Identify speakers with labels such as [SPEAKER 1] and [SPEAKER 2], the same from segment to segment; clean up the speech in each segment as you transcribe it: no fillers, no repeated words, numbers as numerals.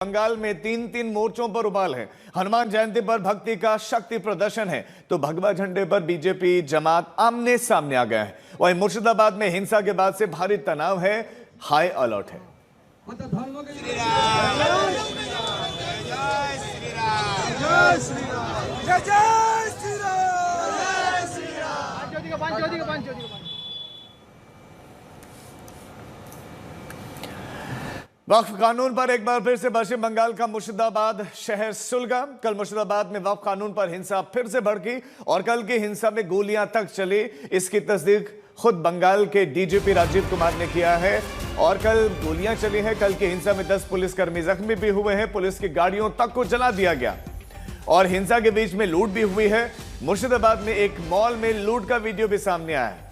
[SPEAKER 1] बंगाल में तीन मोर्चों पर उबाल है। हनुमान जयंती पर भक्ति का शक्ति प्रदर्शन है तो भगवा झंडे पर बीजेपी जमात आमने सामने आ गया है। वहीं मुर्शिदाबाद में हिंसा के बाद से भारी तनाव है, हाई अलर्ट है। वक्फ कानून पर एक बार फिर से पश्चिम बंगाल का मुर्शिदाबाद शहर सुलगा। कल मुर्शिदाबाद में वक्फ कानून पर हिंसा फिर से भड़की और कल की हिंसा में गोलियां तक चली। इसकी तस्दीक खुद बंगाल के डीजीपी राजीव कुमार ने किया है और कल गोलियां चली हैं। कल की हिंसा में 10 पुलिसकर्मी जख्मी भी हुए हैं। पुलिस की गाड़ियों तक को जला दिया गया और हिंसा के बीच में लूट भी हुई है। मुर्शिदाबाद में एक मॉल में लूट का वीडियो भी सामने आया है।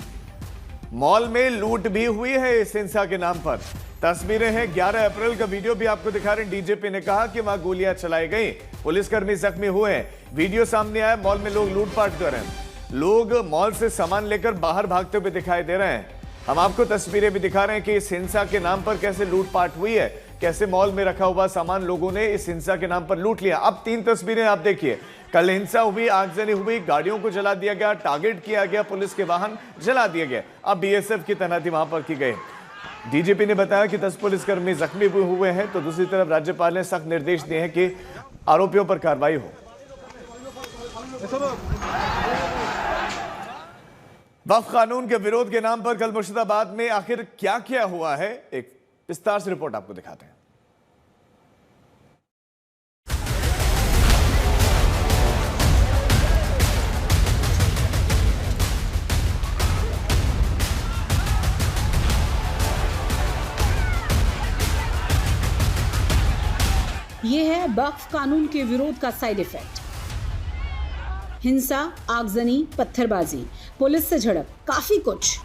[SPEAKER 1] मॉल में लूट भी हुई है इस हिंसा के नाम पर। तस्वीरें हैं 11 अप्रैल का वीडियो भी आपको दिखा रहे हैं। डीजीपी ने कहा कि वहां गोलियां चलाई गई, पुलिसकर्मी जख्मी हुए हैं। वीडियो सामने आया, मॉल में लोग लूटपाट कर रहे हैं। लोग मॉल से सामान लेकर बाहर भागते हुए दिखाई दे रहे हैं। हम आपको तस्वीरें भी दिखा रहे हैं कि इस हिंसा के नाम पर कैसे लूटपाट हुई है, कैसे मॉल में रखा हुआ सामान लोगों ने इस हिंसा के नाम पर लूट लिया। अब 3 तस्वीरें आप देखिए। कल हिंसा हुई, आगजनी हुई, गाड़ियों को जला दिया गया, टारगेट किया गया, पुलिस के वाहन जला दिए गए। अब बीएसएफ की तैनाती वहां पर की गई। डीजीपी ने बताया कि 10 पुलिसकर्मी जख्मी हुए हैं तो दूसरी तरफ राज्यपाल ने सख्त निर्देश दिए हैं कि आरोपियों पर कार्रवाई हो। वक्फ कानून के विरोध के नाम पर कल मुर्शिदाबाद में आखिर क्या क्या हुआ है, एक विस्तार से रिपोर्ट आपको दिखाते हैं।
[SPEAKER 2] ये है वक्फ कानून के विरोध का साइड इफेक्ट। हिंसा, आगजनी, पत्थरबाजी, पुलिस से झड़प, काफी कुछ।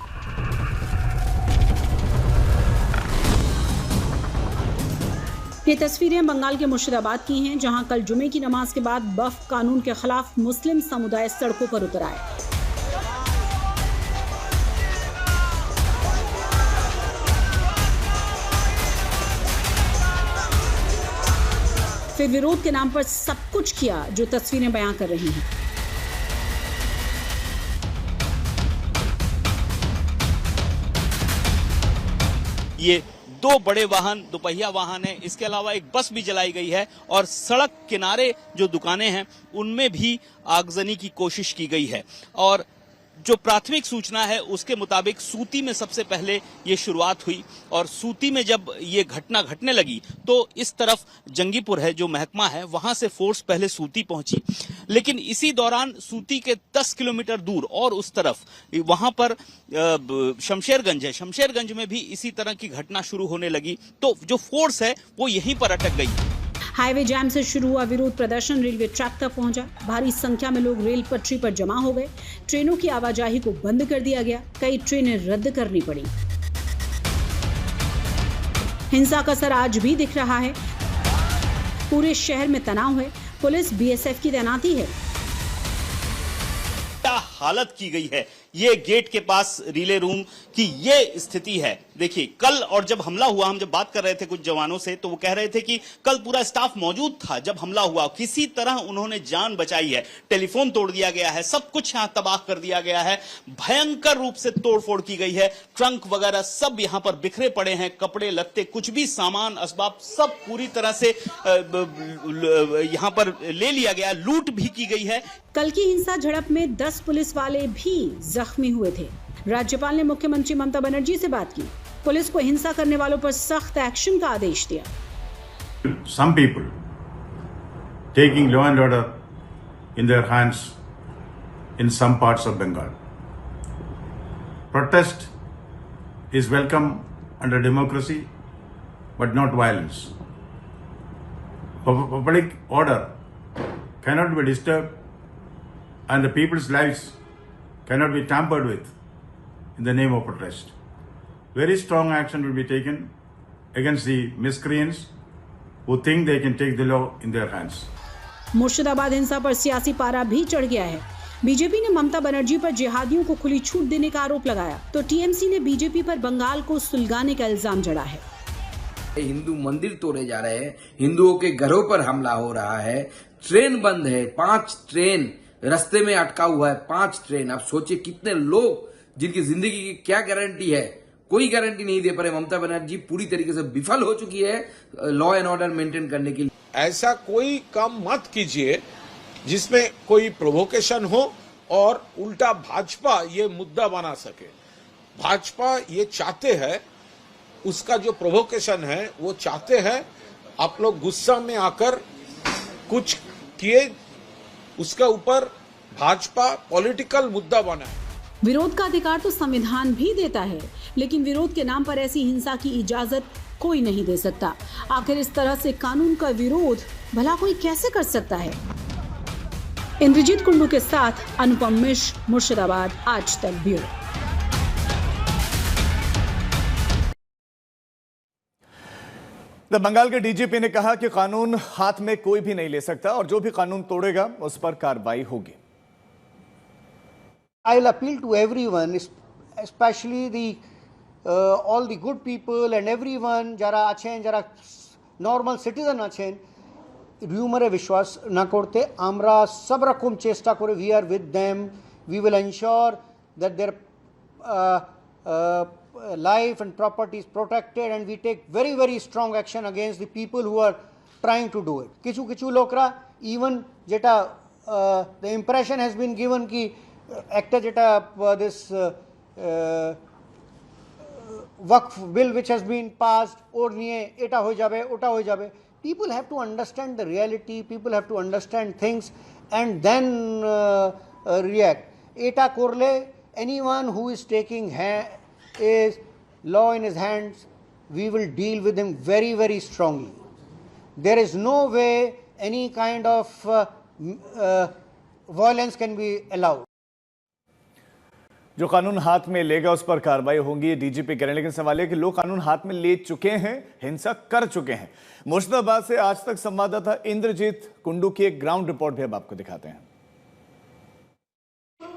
[SPEAKER 2] ये तस्वीरें बंगाल के मुर्शिदाबाद की हैं, जहां कल जुमे की नमाज के बाद वक्फ कानून के खिलाफ मुस्लिम समुदाय सड़कों पर उतर आए। फिर विरोध के नाम पर सब कुछ किया जो तस्वीरें बयां कर रही हैं।
[SPEAKER 3] ये 2 बड़े वाहन, दोपहिया वाहन है, इसके अलावा एक बस भी जलाई गई है और सड़क किनारे जो दुकानें हैं उनमें भी आगजनी की कोशिश की गई है। और जो प्राथमिक सूचना है उसके मुताबिक सूती में सबसे पहले ये शुरुआत हुई और सूती में जब ये घटना घटने लगी तो इस तरफ जंगीपुर है जो महकमा है, वहां से फोर्स पहले सूती पहुंची। लेकिन इसी दौरान सूती के 10 किलोमीटर दूर और उस तरफ वहां पर शमशेरगंज है, शमशेरगंज में भी इसी तरह की घटना शुरू होने लगी तो जो फोर्स है वो यहीं पर अटक गई।
[SPEAKER 2] हाईवे जैम से शुरू हुआ विरोध प्रदर्शन रेलवे ट्रैक तक पहुंचा। भारी संख्या में लोग रेल पटरी पर जमा हो गए। ट्रेनों की आवाजाही को बंद कर दिया गया, कई ट्रेनें रद्द करनी पड़ी। हिंसा का असर आज भी दिख रहा है। पूरे शहर में तनाव है, पुलिस बीएसएफ की तैनाती है।
[SPEAKER 3] हालत की गई है, ये गेट के पास रिले रूम की ये स्थिति है। देखिए कल और जब हमला हुआ, हम जब बात कर रहे थे कुछ जवानों से तो वो कह रहे थे कि कल पूरा स्टाफ मौजूद था जब हमला हुआ, किसी तरह उन्होंने जान बचाई है। टेलीफोन तोड़ दिया गया है, सब कुछ यहां तबाह कर दिया गया है, भयंकर रूप से तोड़फोड़ की गई है। ट्रंक वगैरह सब यहां पर बिखरे पड़े हैं, कपड़े लत्ते कुछ भी सामान असबाब सब पूरी तरह से यहां पर ले लिया गया, लूट भी की गई है।
[SPEAKER 2] कल की हिंसा झड़प में 10 पुलिस वाले भी जख्मी हुए थे। राज्यपाल ने मुख्यमंत्री ममता बनर्जी से बात की, पुलिस को हिंसा करने वालों पर सख्त एक्शन का आदेश दिया।
[SPEAKER 4] Some people taking law and order in their hands in some parts of Bengal. Protest is welcome under democracy, but not violence. Public order cannot be disturbed and the people's lives cannot be tampered with in the name of protest. Very strong action will be taken against the miscreants who think they can take the law in their hands.
[SPEAKER 2] Murshidabad हिंसा पर सियासी पारा भी चढ़ गया है। BJP ने ममता बनर्जी पर जिहादियों को खुली छूट देने का आरोप लगाया तो टीएमसी ने बीजेपी पर बंगाल को सुलगाने का इल्जाम जड़ा है।
[SPEAKER 5] हिंदू मंदिर तोड़े जा रहे हैं, हिंदुओं के घरों पर हमला हो रहा है, ट्रेन बंद है, 5 ट्रेन रास्ते में अटका हुआ है, 5 ट्रेन। आप सोचिए कितने लोग जिनकी जिंदगी की क्या गारंटी है, कोई गारंटी नहीं दे पा रहे। ममता बनर्जी पूरी तरीके से विफल हो चुकी है लॉ एंड ऑर्डर मेंटेन करने के लिए।
[SPEAKER 6] ऐसा कोई काम मत कीजिए जिसमें कोई प्रोवोकेशन हो और उल्टा भाजपा ये मुद्दा बना सके। भाजपा ये चाहते हैं, उसका जो प्रोवोकेशन है वो चाहते हैं आप लोग गुस्सा में आकर कुछ किए, उसके ऊपर भाजपा पॉलिटिकल मुद्दा बनाए।
[SPEAKER 2] विरोध का अधिकार तो संविधान भी देता है, लेकिन विरोध के नाम पर ऐसी हिंसा की इजाजत कोई नहीं दे सकता। आखिर इस तरह से कानून का विरोध भला कोई कैसे कर सकता है? इंद्रजीत कुंडू के साथ अनुपम मिश्र, मुर्शिदाबाद, आज तक ब्यूरो।
[SPEAKER 1] बंगाल के डीजीपी ने कहा कि कानून हाथ में कोई भी नहीं ले सकता और जो भी कानून तोड़ेगा उस पर कार्रवाई होगी।
[SPEAKER 7] I'll appeal to everyone, especially the all the good people and everyone যারা আছেন, যারা নর্মাল সিটিজেন আছেন, রিউমারে বিশ্বাস না করতে। আমরা সব রকম চেষ্টা করে, we are with them, we will ensure that their life and property is protected and we take very very strong action against the people who are trying to do it. কিছু কিছু লোকরা even যেটা the impression has been given কি একটা যেটা this waqf bill which has been passed ওর নিয়ে এটা হয়ে যাবে ওটা হয়ে যাবে। People have to understand the reality, people have to understand things and then react. এটা করলে anyone who is taking is law in his hands, we will deal with him very very strongly. There is no way any kind of violence can be allowed.
[SPEAKER 1] जो कानून हाथ में लेगा उस पर कार्रवाई होगी, डीजीपी करें। लेकिन सवाल है कि लोग कानून हाथ में ले चुके हैं, हिंसा कर चुके हैं। मुर्शिदाबाद से आज तक संवाददाता इंद्रजीत कुंडू की एक ग्राउंड रिपोर्ट भी अब आपको दिखाते हैं।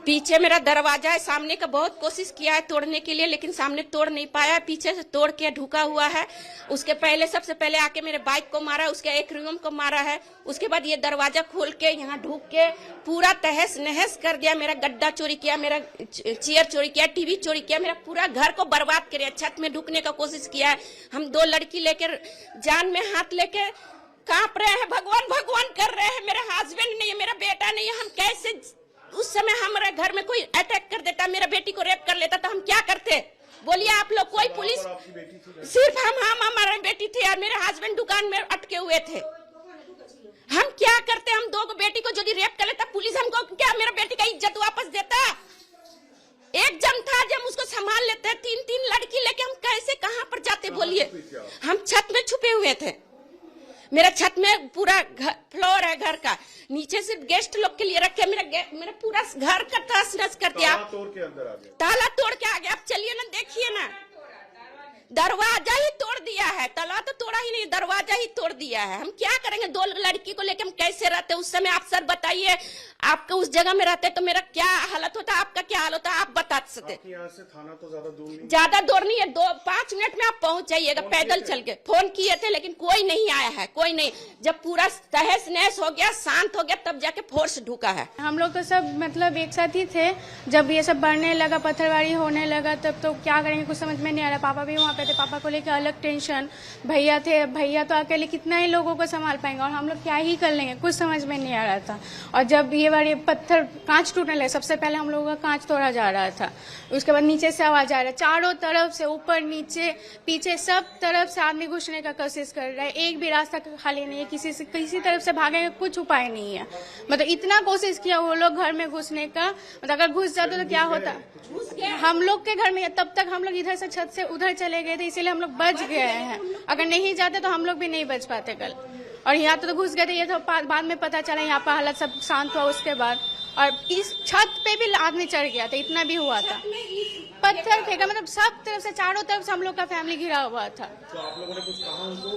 [SPEAKER 8] पीछे मेरा दरवाजा है, सामने का बहुत कोशिश किया है तोड़ने के लिए, लेकिन सामने तोड़ नहीं पाया। पीछे से तोड़ के ढुका हुआ है। उसके पहले सबसे पहले आके मेरे बाइक को मारा, उसके एक रूम को मारा है। उसके बाद ये दरवाजा खोल के यहाँ ढुक के पूरा तहस नहस कर दिया। मेरा गड्ढा चोरी किया, मेरा चेयर चोरी किया, टीवी चोरी किया, मेरा पूरा घर को बर्बाद किया। छत में ढुकने का कोशिश किया है। हम 2 लड़की लेकर जान में हाथ लेके कांप रहे हैं, भगवान भगवान कर रहे हैं। मेरा हस्बैंड नहीं है, मेरा बेटा नहीं है। हम कैसे, उस समय हमारे घर में कोई अटैक कर देता, मेरा बेटी को रेप कर लेता तो हम क्या करते? बोलिए आप लोग। कोई पुलिस, सिर्फ हम हमारी बेटी थी और मेरे हस्बैंड दुकान में अटके हुए थे। हम क्या करते? हम 2 बेटी को यदि रेप कर लेता पुलिस हमको क्या, मेरा बेटी का इज्जत वापस देता? एक जन था जब उसको संभाल लेते। 3 लड़की लेके हम कैसे कहां पर जाते बोलिए? हम छत में छुपे हुए थे। मेरा छत में पूरा फ्लोर है घर का, नीचे से गेस्ट लोग के लिए रखे। मेरा पूरा घर का तहस नहस कर दिया। ताला तोड़ के अंदर आ गया। ताला तोड़ के आ गया। आप चलिए ना, देखिए ना, दरवाजा ही तोड़ दिया है। ताला तो तोड़ा ही नहीं, दरवाजा ही तोड़ दिया है। हम क्या करेंगे? 2 लड़की को लेकर हम कैसे रहते? उस समय आप सर बताइए, आपको उस जगह में रहते तो मेरा क्या हालत होता, आपका क्या हाल होता, आप बता सकते। यहाँ से थाना तो ज्यादा दूर नहीं है, 5 मिनट में आप पहुंच जाइएगा पैदल चल के। फोन किए थे लेकिन कोई नहीं आया है, कोई नहीं। जब पूरा तहस नहस हो गया, शांत हो गया, तब जाके फोर्स ढुका है।
[SPEAKER 9] हम लोग तो सब मतलब एक साथ ही थे। जब ये सब बढ़ने लगा, पत्थरबारी होने लगा, तब तो क्या करेंगे कुछ समझ में नहीं आ रहा। पापा भी वहाँ पे थे, पापा को लेकर अलग टेंशन। भैया थे, भैया तो अकेले कितना ही लोगों को संभाल पाएंगे और हम लोग क्या ही कर लेंगे, कुछ समझ में नहीं आ रहा था। और जब ये बार पत्थर कांच टूटने लगे, सबसे पहले हम लोगों का कांच तोड़ा जा रहा था। उसके बाद नीचे से आवाज आ रहा है, चारों तरफ से, ऊपर नीचे पीछे सब तरफ से आदमी घुसने का कोशिश कर रहा है। एक भी रास्ता खाली नहीं है, किसी तरफ से भागने का कुछ उपाय नहीं है। मतलब इतना कोशिश किया वो लोग घर में घुसने का, मतलब अगर घुस जाते तो क्या होता। हम लोग के घर में तब तक हम लोग इधर से छत से उधर चले गए थे, इसीलिए हम लोग बच गए हैं। अगर नहीं जाते तो हम लोग भी नहीं बच पाते कल। और यहाँ तो घुस गए थे, ये तो बाद में पता चला। यहाँ पर हालत सब शांत हुआ उसके बाद। और इस छत पे भी आदमी चढ़ गया था, इतना भी हुआ था। पत्थर फेंका, मतलब सब तरफ से, चारों तरफ से हम लोग का फैमिली घिरा हुआ था। तो आप लोगों ने कुछ कहा उनको?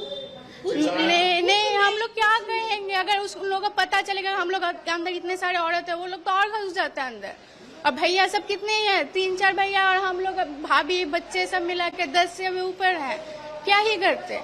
[SPEAKER 9] नहीं, हम लोग क्या कहेंगे? अगर उस लोगों को पता चलेगा हम लोग अंदर इतने सारे औरत है, वो लोग तो और घुस जाते हैं अंदर। और भैया सब कितने हैं, 3-4 भैया और हम लोग भाभी बच्चे सब मिला के 10 से भी ऊपर है। क्या ही करते।